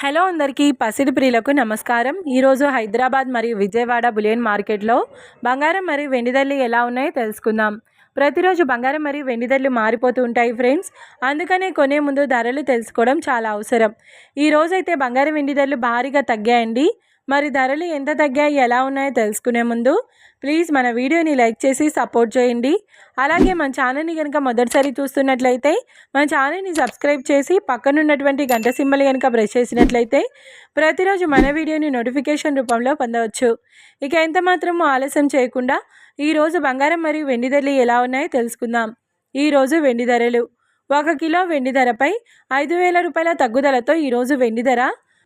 Hello అందరికీ పసిడి ప్రియులకు నమస్కారం. ఈరోజు హైదరాబాద్ మరియు విజయవాడ బులియన్ మార్కెట్లో బంగారం మరియు వెండి ధరలు ఎలా ఉన్నాయో తెలుసుకుందాం. ప్రతిరోజు బంగారం మరియు వెండి ధరలు మారిపోతూ ఉంటాయి ఫ్రెండ్స్. అందుకనే కొనే ముందు ధరలు తెలుసుకోవడం చాలా అవసరం. ఈ రోజైతే బంగారం వెండి ధరలు భారీగా తగ్గాయండి. మరి ధరలు ఎంత తగ్గాయి, ఎలా ఉన్నాయో తెలుసుకునే ముందు ప్లీజ్ మన వీడియోని లైక్ చేసి సపోర్ట్ చేయండి. అలాగే మన ఛానల్ని కనుక మొదటిసారి చూస్తున్నట్లయితే మన ఛానల్ని సబ్స్క్రైబ్ చేసి పక్కనున్నటువంటి గంట సింబల్ కనుక ప్రెస్ చేసినట్లయితే ప్రతిరోజు మన వీడియోని నోటిఫికేషన్ రూపంలో పొందవచ్చు. ఇక ఎంత మాత్రమూ ఆలస్యం చేయకుండా ఈరోజు బంగారం మరియు వెండి ధరలు ఎలా ఉన్నాయో తెలుసుకుందాం. ఈరోజు వెండి ధరలు: 1 కిలో వెండి ధరపై 5,000 రూపాయల తగ్గుదలతో ఈరోజు వెండి ధర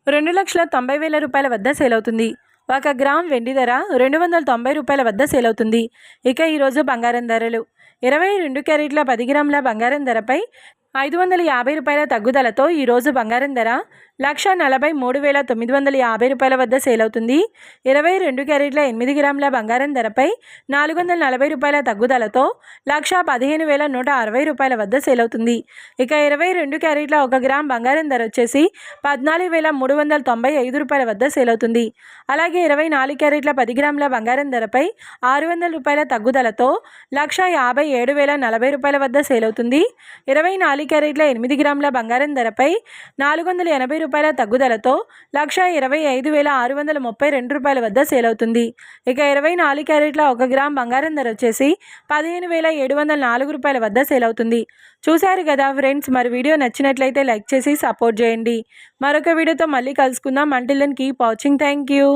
2,90,000 రూపాయల వద్ద సేల్ అవుతుంది. 1 గ్రామ్ వెండి ధర 290 రూపాయల వద్ద సేల్ అవుతుంది. ఇక ఈరోజు బంగారం ధరలు: 22 క్యారెట్ల 10 గ్రాముల బంగారం ధరపై 550 రూపాయల తగ్గుదలతో ఈరోజు బంగారం ధర 1,43,950 రూపాయల వద్ద సేల్ అవుతుంది. 22 క్యారెట్ల 8 గ్రాముల బంగారం ధరపై 440 రూపాయల తగ్గుదలతో 1,15,160 రూపాయల వద్ద సేల్ అవుతుంది. ఇక 22 క్యారెట్ల 1 గ్రామ్ బంగారం ధర వచ్చేసి 14,395 రూపాయల వద్ద సేల్ అవుతుంది. అలాగే 24 క్యారెట్ల 10 గ్రాముల బంగారం ధరపై 600 రూపాయల తగ్గుదలతో 1,57,040 రూపాయల వద్ద సేల్ అవుతుంది. 24 క్యారెట్ల 8 గ్రాముల బంగారం ధరపై 480 రూపాయల తగ్గుదలతో 1,25,632 రూపాయల వద్ద సేల్ అవుతుంది. ఇక 24 క్యారెట్ల 1 గ్రామ్ బంగారం ధర వచ్చేసి 15,704 రూపాయల వద్ద సేల్ అవుతుంది. చూశారు కదా ఫ్రెండ్స్, మరి వీడియో నచ్చినట్లయితే లైక్ చేసి సపోర్ట్ చేయండి. మరొక వీడియోతో మళ్ళీ కలుసుకుందాం. Until then keep watching. Thank you.